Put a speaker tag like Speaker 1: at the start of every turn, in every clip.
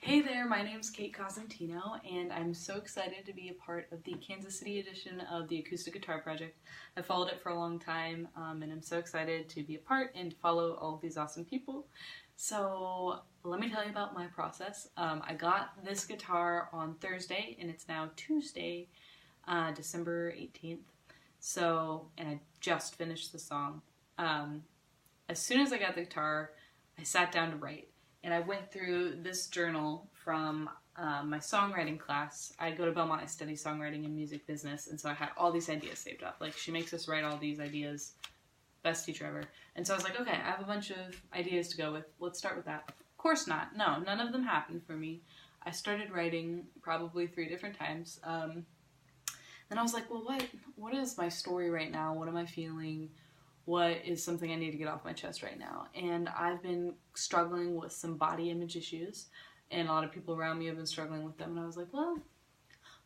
Speaker 1: Hey there, my name's Kate Cosentino, and I'm so excited to be a part of the Kansas City edition of the Acoustic-Guitar-Project. I've followed it for a long time, and I'm so excited to be a part and to follow all of these awesome people. So let me tell you about my process. I got this guitar on Thursday, and it's now Tuesday, December 18th. And I just finished the song. As soon as I got the guitar, I sat down to write. And I went through this journal from my songwriting class. I go to Belmont, I study songwriting and music business, and so I had all these ideas saved up. Like, she makes us write all these ideas. Best teacher ever. And so I was like, okay, I have a bunch of ideas to go with. Let's start with that. Of course not. No, none of them happened for me. I started writing probably 3 different times. Then I was like, well, what is my story right now? What am I feeling? What is something I need to get off my chest right now? And I've been struggling with some body image issues, and a lot of people around me have been struggling with them, and I was like, well,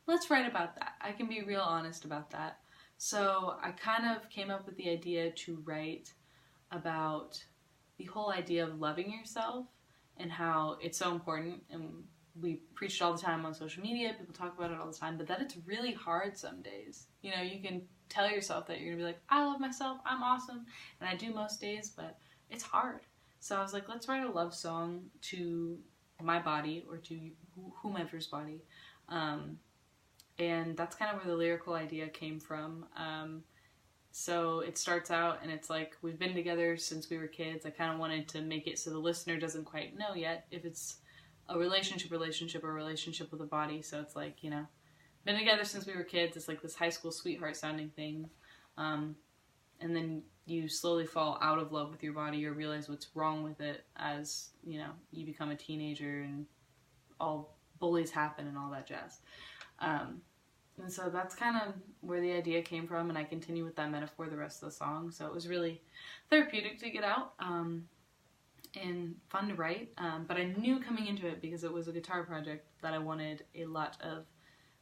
Speaker 1: let's write about that. I can be real honest about that. So I kind of came up with the idea to write about the whole idea of loving yourself and how it's so important, and we preach it all the time on social media, people talk about it all the time, but that it's really hard some days. You know, you can tell yourself that you're gonna be like, I love myself, I'm awesome, and I do most days, but it's hard. So I was like, let's write a love song to my body, or to whomever's body, and that's kind of where the lyrical idea came from. So it starts out, and it's like, we've been together since we were kids. I kind of wanted to make it so the listener doesn't quite know yet if it's a relationship, or a relationship with a body. So it's like, you know, been together since we were kids. It's like this high school sweetheart sounding thing. And then you slowly fall out of love with your body, or realize what's wrong with it as, you know, you become a teenager and all bullies happen and all that jazz. And so that's kind of where the idea came from, and I continue with that metaphor the rest of the song. So it was really therapeutic to get out. And fun to write, but I knew coming into it, because it was a guitar project, that I wanted a lot of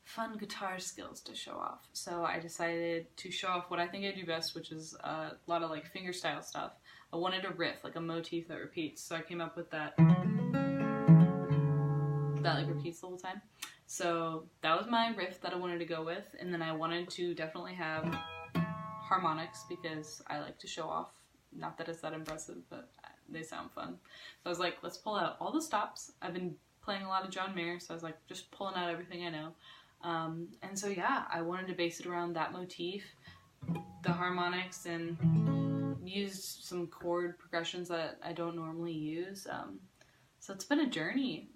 Speaker 1: fun guitar skills to show off. So I decided to show off what I think I do best, which is a lot of like fingerstyle stuff. I wanted a riff, like a motif that repeats, so I came up with that like repeats the whole time. So that was my riff that I wanted to go with, and then I wanted to definitely have harmonics, because I like to show off. Not that it's that impressive, but they sound fun. So I was like, let's pull out all the stops. I've been playing a lot of John Mayer, so I was like, just pulling out everything I know. And so yeah, I wanted to base it around that motif, the harmonics, and use some chord progressions that I don't normally use. So it's been a journey.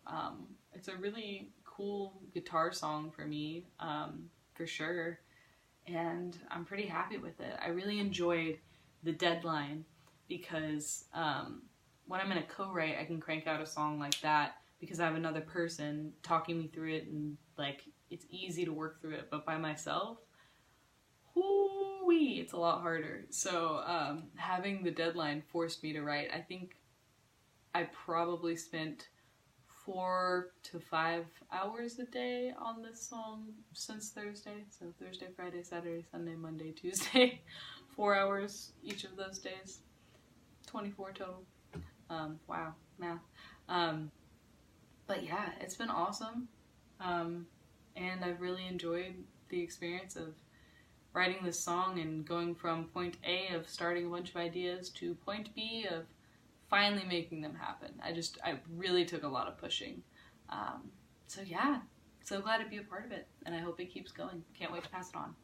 Speaker 1: It's a really cool guitar song for me, for sure. And I'm pretty happy with it. I really enjoyed the deadline, because when I'm in a co-write, I can crank out a song like that because I have another person talking me through it, and like, it's easy to work through it. But by myself, whoo-wee, it's a lot harder. So having the deadline forced me to write. I think I probably spent 4 to 5 hours a day on this song since Thursday. So Thursday, Friday, Saturday, Sunday, Monday, Tuesday. 4 hours each of those days. 24 total. Wow, math. But yeah, it's been awesome. And I've really enjoyed the experience of writing this song and going from point A of starting a bunch of ideas to point B of finally making them happen. I really took a lot of pushing. So yeah, so glad to be a part of it, and I hope it keeps going. Can't wait to pass it on.